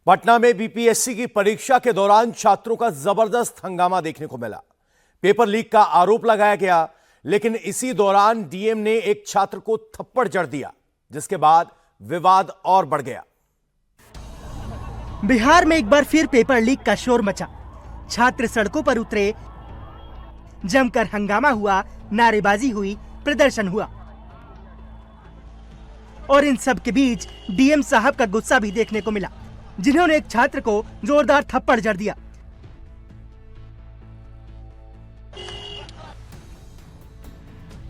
पटना में बीपीएससी की परीक्षा के दौरान छात्रों का जबरदस्त हंगामा देखने को मिला। पेपर लीक का आरोप लगाया गया, लेकिन इसी दौरान डीएम ने एक छात्र को थप्पड़ जड़ दिया, जिसके बाद विवाद और बढ़ गया। बिहार में एक बार फिर पेपर लीक का शोर मचा। छात्र सड़कों पर उतरे, जमकर हंगामा हुआ, नारेबाजी हुई, प्रदर्शन हुआ और इन सब के बीच डीएम साहब का गुस्सा भी देखने को मिला, जिन्होंने एक छात्र को जोरदार थप्पड़ जड़ दिया।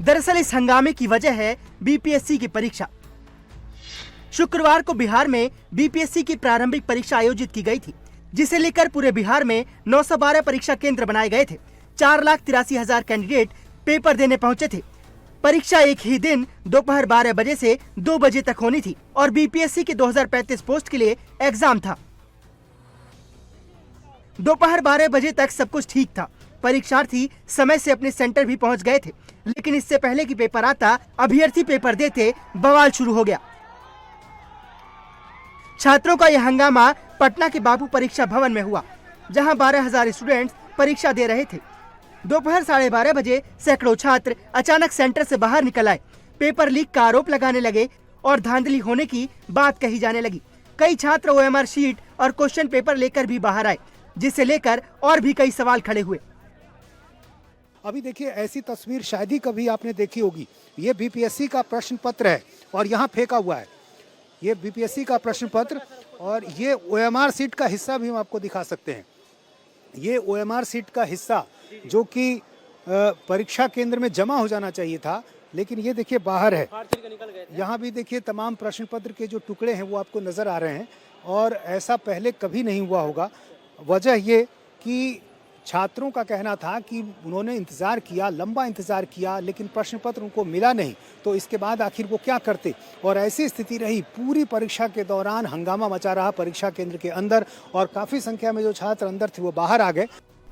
दरअसल इस हंगामे की वजह है बीपीएससी की परीक्षा। शुक्रवार को बिहार में बीपीएससी की प्रारंभिक परीक्षा आयोजित की गई थी, जिसे लेकर पूरे बिहार में 912 परीक्षा केंद्र बनाए गए थे। 4,83,000 कैंडिडेट पेपर देने पहुंचे थे। परीक्षा एक ही दिन दोपहर 12 बजे से 2 बजे तक होनी थी और बीपीएससी के 2035 पोस्ट के लिए एग्जाम था। दोपहर 12 बजे तक सब कुछ ठीक था। परीक्षार्थी समय से अपने सेंटर भी पहुंच गए थे, लेकिन इससे पहले कि पेपर आता, अभ्यर्थी पेपर देते, बवाल शुरू हो गया। छात्रों का यह हंगामा पटना के बापू परीक्षा भवन में हुआ, जहां 12,000 स्टूडेंट्स परीक्षा दे रहे थे। दोपहर 12:30 बजे सैकड़ों छात्र अचानक सेंटर से बाहर निकल आए, पेपर लीक का आरोप लगाने लगे और धांधली होने की बात कही जाने लगी। कई छात्र ओएमआर शीट और क्वेश्चन पेपर लेकर भी बाहर आए, जिसे लेकर और भी कई सवाल खड़े हुए। अभी देखिए, ऐसी तस्वीर शायद ही कभी आपने देखी होगी। ये बीपीएससी का प्रश्न पत्र है और यहाँ फेंका हुआ है। ये बीपीएससी का प्रश्न पत्र और ये ओएमआर शीट का हिस्सा भी हम आपको दिखा सकते हैं। ये ओएमआर शीट का हिस्सा जो कि परीक्षा केंद्र में जमा हो जाना चाहिए था, लेकिन ये देखिए बाहर है। यहाँ भी देखिए तमाम प्रश्न पत्र के जो टुकड़े हैं वो आपको नजर आ रहे हैं और ऐसा पहले कभी नहीं हुआ होगा। वजह ये कि छात्रों का कहना था कि उन्होंने इंतजार किया, लंबा इंतजार किया, लेकिन प्रश्न पत्र उनको मिला नहीं, तो इसके बाद आखिर वो क्या करते। और ऐसी स्थिति रही। पूरी परीक्षा के दौरान हंगामा मचा रहा परीक्षा केंद्र के अंदर और काफी संख्या में जो छात्र अंदर थे वो बाहर आ गए।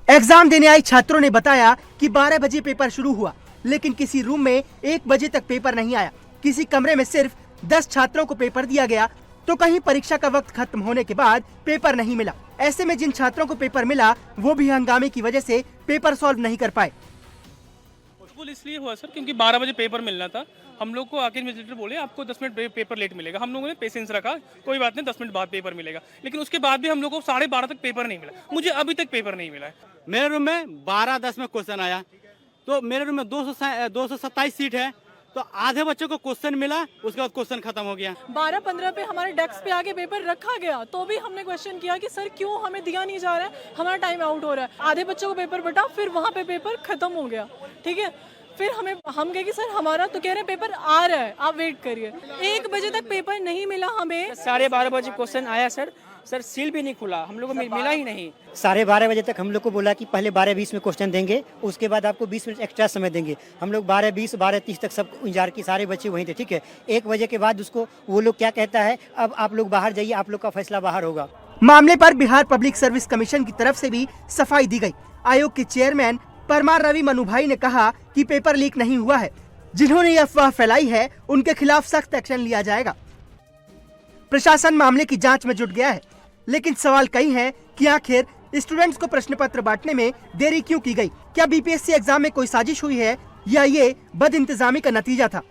एग्जाम देने आई छात्रों ने बताया कि 12 बजे पेपर शुरू हुआ, लेकिन किसी रूम में 1 बजे तक पेपर नहीं आया। किसी कमरे में सिर्फ 10 छात्रों को पेपर दिया गया, तो कहीं परीक्षा का वक्त खत्म होने के बाद पेपर नहीं मिला। ऐसे में जिन छात्रों को पेपर मिला, वो भी हंगामे की वजह से पेपर सॉल्व नहीं कर पाए। इसलिए हुआ सर, क्योंकि 12 बजे पेपर मिलना था। हम लोग को आखिर में बोले आपको 10 मिनट पेपर लेट मिलेगा। हम लोगों ने पेशेंस रखा, कोई बात नहीं, 10 मिनट बाद पेपर मिलेगा। लेकिन उसके बाद भी हम लोग को 12:30 तक पेपर नहीं मिला। मुझे अभी तक पेपर नहीं मिला है। मेरे रूम में 12:10 में क्वेश्चन आया, तो मेरे रूम में 227 सीट है, तो आधे बच्चों को क्वेश्चन मिला, उसके बाद क्वेश्चन खत्म हो गया। 12:15 पे हमारे डेस्क पे आके पेपर रखा गया, तो भी हमने क्वेश्चन किया कि सर क्यों हमें दिया नहीं जा रहा है, हमारा टाइम आउट हो रहा है। आधे बच्चों को पेपर बटा, फिर वहाँ पे पेपर खत्म हो गया। ठीक है, फिर हम कहे कि सर हमारा तो कह रहे हैं पेपर आ रहा है, आप वेट करिए। 1 बजे तक पेपर नहीं मिला हमें। 12:30 बजे क्वेश्चन आया सर सील भी नहीं खुला, हम लोग को मिला ही नहीं। 12:30 बजे तक हम लोग को बोला कि पहले 12:20 में क्वेश्चन देंगे, उसके बाद आपको 20 मिनट एक्स्ट्रा समय देंगे। हम लोग 12:20 12:30 तक सब इंतजार की, सारे बच्चे वहीं थे। ठीक है, 1 बजे के बाद उसको वो लोग क्या कहता है, अब आप लोग बाहर जाइए, आप लोग का फैसला बाहर होगा। मामले पर बिहार पब्लिक सर्विस कमीशन की तरफ से भी सफाई दी गई। आयोग के चेयरमैन परमार रवि मनुभाई ने कहा कि पेपर लीक नहीं हुआ है। जिन्होंने यह अफवाह फैलाई है, उनके खिलाफ सख्त एक्शन लिया जाएगा। प्रशासन मामले की जांच में जुट गया है, लेकिन सवाल कई हैं कि आखिर स्टूडेंट्स को प्रश्न पत्र बांटने में देरी क्यों की गई। क्या बीपीएससी एग्जाम में कोई साजिश हुई है या ये बदइंतजामी का नतीजा था।